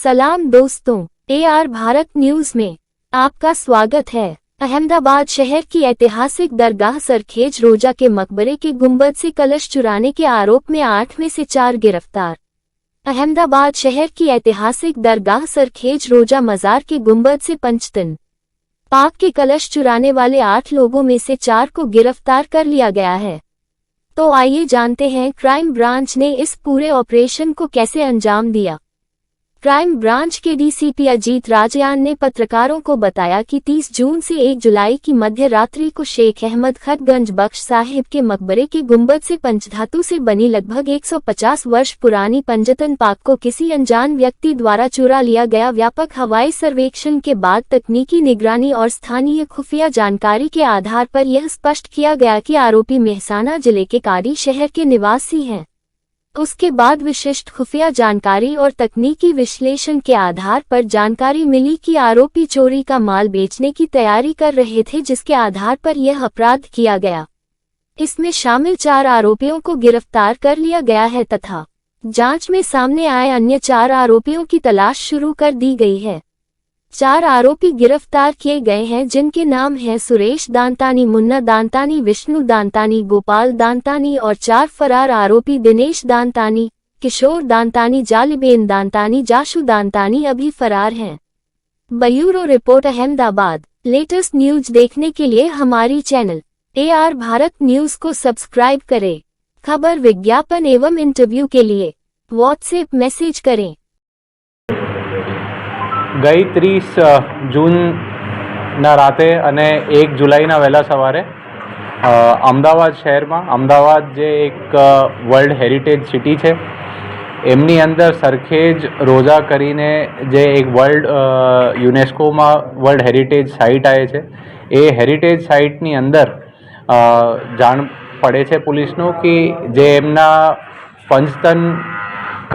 सलाम दोस्तों, AR Bharat news में आपका स्वागत है। अहमदाबाद शहर की ऐतिहासिक दरगाह सरखेज रोजा के मकबरे के गुंबद से कलश चुराने के आरोप में 8 में से 4 गिरफ्तार। अहमदाबाद शहर की ऐतिहासिक दरगाह सरखेज रोजा मजार के गुंबद से पंचतन पाक के कलश चुराने वाले 8 लोगों में से 4 को गिरफ्तार कर लिया गया है। तो आइए जानते हैं क्राइम ब्रांच ने इस पूरे ऑपरेशन को कैसे अंजाम दिया। क्राइम ब्रांच के डीसीपी अजीत राजयान ने पत्रकारों को बताया कि 30 जून से 1 जुलाई की मध्य रात्रि को शेख अहमद खतगंज बख्श साहिब के मकबरे के गुंबद से पंचधातु से बनी लगभग 150 वर्ष पुरानी पंचतन पाक को किसी अनजान व्यक्ति द्वारा चुरा लिया गया। व्यापक हवाई सर्वेक्षण के बाद तकनीकी निगरानी और स्थानीय खुफिया जानकारी के आधार पर यह स्पष्ट किया गया कि आरोपी मेहसाना जिले के कारी शहर के निवासी हैं। उसके बाद विशिष्ट खुफिया जानकारी और तकनीकी विश्लेषण के आधार पर जानकारी मिली कि आरोपी चोरी का माल बेचने की तैयारी कर रहे थे, जिसके आधार पर यह अपराध किया गया। इसमें शामिल 4 आरोपियों को गिरफ्तार कर लिया गया है तथा जांच में सामने आए अन्य 4 आरोपियों की तलाश शुरू कर दी गई है। 4 आरोपी गिरफ्तार किए गए हैं, जिनके नाम हैं सुरेश दांतानी, मुन्ना दांतानी, विष्णु दांतानी, गोपाल दांतानी और 4 फरार आरोपी दिनेश दांतानी, किशोर दांतानी, जालिबेन दांतानी, जाशु दांतानी अभी फरार हैं। Bureau report Ahmedabad. Latest news देखने के लिए हमारी चैनल AR भारत न्यूज को सब्सक्राइब करें। खबर, विज्ञापन एवं इंटरव्यू के लिए व्हाट्सएप मैसेज करें। ગઈ 30 જૂનના રાતે અને 1 જુલાઈના વહેલા સવારે અમદાવાદ શહેરમાં, અમદાવાદ જે એક વર્લ્ડ હેરિટેજ સિટી છે, એમની અંદર સરખેજ રોજા કરીને જે એક વર્લ્ડ યુનેસ્કોમાં વર્લ્ડ હેરિટેજ સાઇટ આવે છે, એ હેરિટેજ સાઇટની અંદર જાણ પડે છે પોલીસનું કે જે એમના પંચતન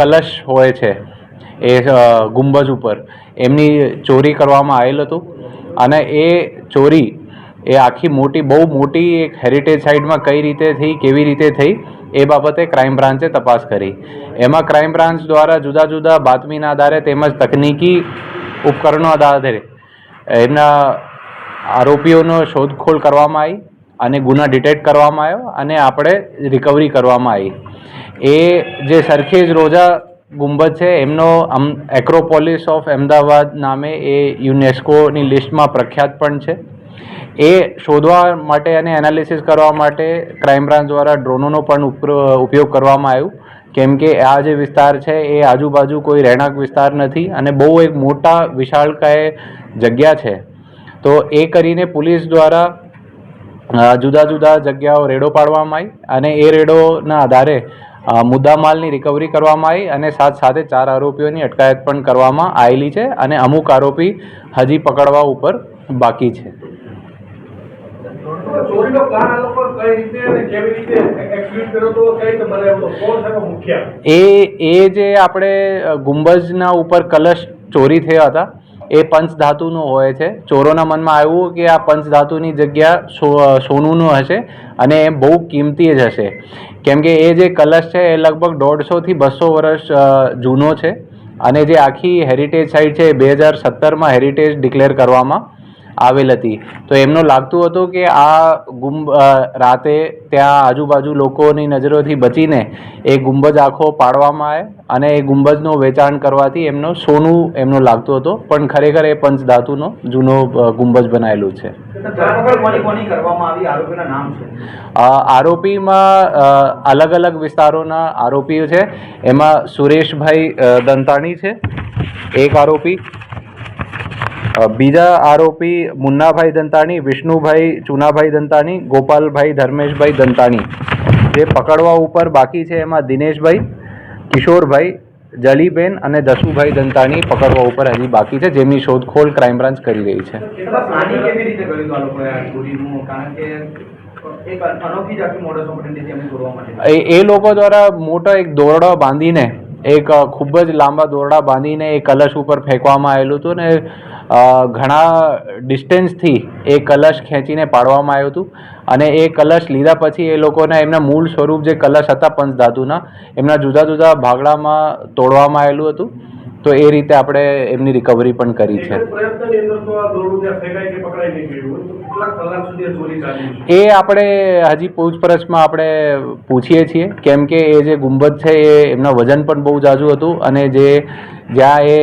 કલશ હોય છે એ ગુંબજ ઉપર એમની ચોરી કરવામાં આવેલ હતું અને એ ચોરી એ આખી બહુ મોટી એક હેરિટેજ સાઇટમાં કઈ રીતે થઈ, કેવી રીતે થઈ, એ બાબતે ક્રાઇમ બ્રાન્ચે તપાસ કરી। એમાં ક્રાઇમ બ્રાન્ચ દ્વારા જુદા જુદા બાતમીના આધારે તેમજ તકનીકી ઉપકરણો આધારે એમના આરોપીઓનો શોધખોળ કરવામાં આવી અને ગુના ડિટેક્ટ કરવામાં આવ્યો અને આપણે રિકવરી કરવામાં આવી। એ જે સરખેજ રોજા ગુંબદ છે એમનો એક્રોપોલિસ ઓફ અમદાવાદ નામે એ યુનેસ્કોની લિસ્ટમાં પ્રખ્યાત પણ છે। એ શોધવા માટે અને એનાલિસિસ કરવા માટે ક્રાઇમ બ્રાન્ચ દ્વારા ડ્રોનોનો પણ ઉપયોગ કરવામાં આવ્યો, કેમ કે આ જે વિસ્તાર છે એ આજુબાજુ કોઈ રહેણાંક વિસ્તાર નથી અને બહુ એક મોટા વિશાળકાય જગ્યા છે। તો એ કરીને પોલીસ દ્વારા જુદા જુદા જગ્યાઓ રેડો પાડવામાં આવી અને એ રેડોના આધારે મુદ્દામાલની રિકવરી કરવામાં આવી અને સાથે 4 આરોપીઓની અટકાયત પણ કરવામાં આવેલી છે અને અમુક આરોપી હજી પકડવા ઉપર બાકી છે। એ જે આપણે ગુંબજના ઉપર કલશ ચોરી થયા હતા એ પંચધાતુનો હોય છે। ચોરોના મનમાં આવ્યું કે આ પંચધાતુની જગ્યા સોનુનું હશે અને એ બહુ કિંમતી જ હશે, કેમ કે એ જે કલશ છે એ લગભગ 150 થી 200 વર્ષ જૂનો છે અને જે આખી હેરિટેજ સાઇટ છે એ 2017માં હેરિટેજ ડિક્લેર કરવામાં આવેલ હતી। તો એમનું લાગતું હતું કે આ રાતે ત્યાં આજુબાજુ લોકોની નજરોથી બચીને એ ગુંબજ આખો પાડવામાં આવે અને એ ગુંબજનું વેચાણ કરવાથી એમનું સોનું એમનું લાગતું હતું, પણ ખરેખર એ પંચધાતુનો જૂનો ગુંબજ બનાવેલું છે। આરોપીમાં અલગ અલગ વિસ્તારોના આરોપીઓ છે। એમાં સુરેશભાઈ દંતાણી છે એક આરોપી, બીજા આરોપી મુન્નાભાઈ દંતાણી, વિષ્ણુભાઈ ચુનાભાઈ દંતાણી, ગોપાલભાઈ ધર્મેશભાઈ દંતાણી જે પકડવા ઉપર બાકી છે। એમાં દિનેશભાઈ, કિશોરભાઈ, જલીબેન અને દસુભાઈ દંતાણી પકડવા ઉપર હજી બાકી છે, જેમની શોધખોળ ક્રાઇમ બ્રાન્ચ કરી રહી છે। એ લોકો દ્વારા મોટો એક દોરડો બાંધીને, એક ખૂબ જ લાંબા દોરડા બાંધીને એ કલશ ઉપર ફેંકવામાં આવેલું હતું ને ઘણા ડિસ્ટન્સથી એ કલશ ખેંચીને પાડવામાં આવ્યું હતું અને એ કલશ લીધા પછી એ લોકોના એમના મૂળ સ્વરૂપ જે કલશ હતા પંચધાતુના, એમના જુદા જુદા ભાગડામાં તોડવામાં આવેલું હતું તો એ રીતે આપણે એમની રિકવરી પણ કરી છે. એ આપણે હજી પૂછપરછમાં આપણે પૂછીએ છીએ, કેમ કે એ જે ગુંબદ છે એ એમના વજન પણ બહુ ઝાઝું હતું અને જ્યાં એ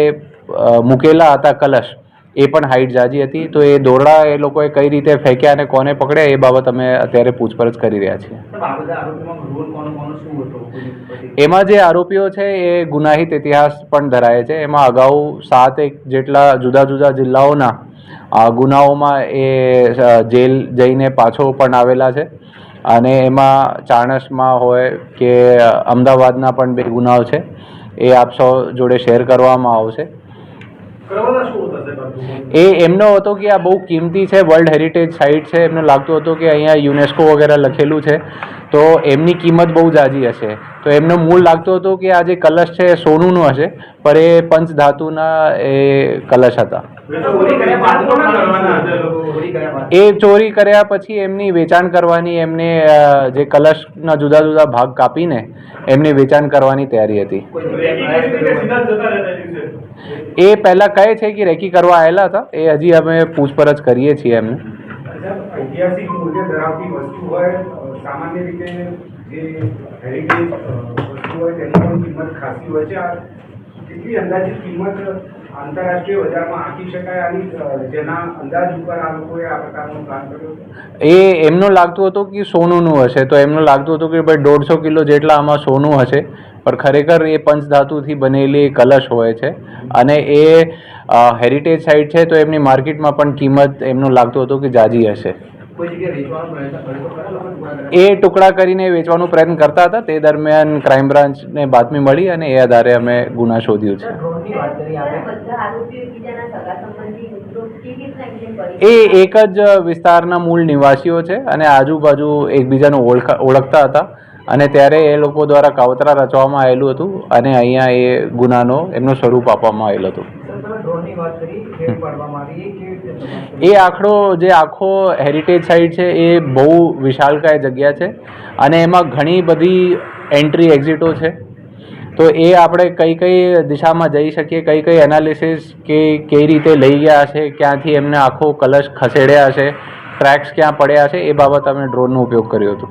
મૂકેલા હતા કલશ એ પણ હાઈટ ઝાઝી હતી. તો એ દોરડા એ લોકોએ કઈ રીતે ફેંક્યા અને કોને પકડ્યા એ બાબત અમે અત્યારે પૂછપરછ કરી રહ્યા છીએ. એમાં જે આરોપીઓ છે એ ગુનાહિત ઇતિહાસ પણ ધરાવે છે. એમાં અગાઉ 7 જેટલા જુદા જુદા જિલ્લાઓના ગુનાઓમાં એ જેલ જઈને પાછો પણ આવેલા છે અને એમાં ચાણસમાં હોય કે અમદાવાદના પણ 2 ગુનાઓ છે. એ આપ સૌ જોડે શેર કરવામાં આવશે. એ એમનો હતો કે આ બહુ કિંમતી છે, વર્લ્ડ હેરિટેજ સાઇટ છે. એમને લાગતું હતું કે અહીંયા યુનેસ્કો વગેરે લખેલું છે તો એમની કિંમત બહુ ઝાઝી હશે. તો એમનો મૂળ લાગતું હતું કે આ જે કલશ છે એ સોનુનું હશે, પણ એ પંચધાતુના એ કલશ હતા. એ ચોરી કર્યા પછી એમની વેચાણ કરવાની, એમને જે કલશના જુદા જુદા ભાગ કાપીને એમને વેચાણ કરવાની તૈયારી હતી. એ પહેલા કહે છે કે રેકી કરવા આવેલા હતા. એ હજી અમે પૂછપરછ કરીએ છીએ એમને. ઐતિહાસિક મૂલ્ય ધરાવતી વસ્તુ હોય, સામાન્ય રીતે જે હેરિટેજ વસ્તુ હોય તેની પણ કિંમત ખાસી હોય છે. કેટલી અંદાજિત કિંમત આંતરરાષ્ટ્રીય બજારમાં આંકી શકાય અને જેના અંદાજ ઉપર આ લોકોએ આ પ્રકારનો પ્લાન કર્યો? એ એમનું લાગતું હતું કે સોનુનું હશે, તો એમનું લાગતું હતું કે ભાઈ 150 કિલો જેટલા આમાં સોનું હશે, પણ ખરેખર એ પંચધાતુથી બનેલી કલશ હોય છે અને એ હેરિટેજ સાઇટ છે તો એમની માર્કેટમાં પણ કિંમત એમનું લાગતું હતું કે જાજી હશે. એ ટુકડા કરીને વેચવાનો પ્રયત્ન કરતા હતા. તે દરમિયાન ક્રાઇમ બ્રાન્ચને બાતમી મળી અને એ આધારે અમે ગુના શોધ્યું છે. એ એક જ વિસ્તારના મૂળ નિવાસીઓ છે અને આજુબાજુ એકબીજાને ઓળખતા હતા અને ત્યારે એ લોકો દ્વારા કાવતરા રચવામાં આવેલું હતું અને અહીંયા એ ગુનાનો એમનું સ્વરૂપ આપવામાં આવેલું હતું. એ આખો હેરિટેજ સાઇટ છે એ બહુ વિશાળકાય જગ્યા છે અને એમાં ઘણી બધી એન્ટ્રી એક્ઝિટો છે. તો એ આપણે કઈ દિશામાં જઈ શકીએ, કઈ એનાલિસિસ કે કઈ રીતે લઈ ગયા હશે, ક્યાંથી એમને આખો કલશ ખસેડ્યા હશે, ટ્રેક્સ ક્યાં પડ્યા છે, એ બાબત અમે ડ્રોનનો ઉપયોગ કર્યો હતો.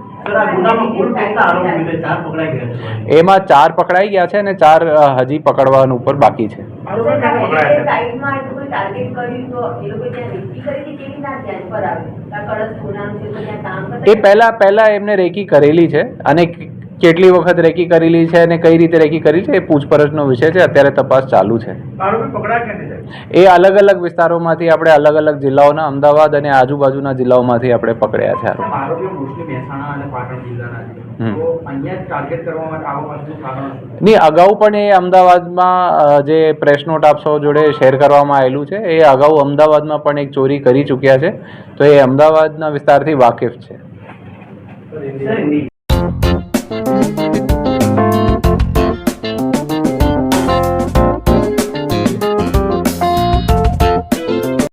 એમાં 4 પકડાઈ ગયા છે અને 4 હજી પકડવાનું ઉપર બાકી છે. એ પહેલા એમને રેકી કરેલી છે અને કેટલી વખત રેકી કરેલી છે અને કઈ રીતે રેકી કરી છે એ પૂછપરછનો વિષય છે. અત્યારે તપાસ ચાલુ છે. એ અલગ અલગ વિસ્તારોમાંથી આપણે અલગ અલગ જિલ્લાઓના, અમદાવાદ અને આજુબાજુના જિલ્લાઓમાંથી આપણે પકડ્યા છે. નહીં, અગાઉ પણ એ અમદાવાદમાં જે પ્રેસ નોટ આપ સૌ જોડે શેર કરવામાં આવેલું છે, એ અગાઉ અમદાવાદમાં પણ એક ચોરી કરી ચૂક્યા છે. તો એ અમદાવાદના વિસ્તારથી વાકેફ છે.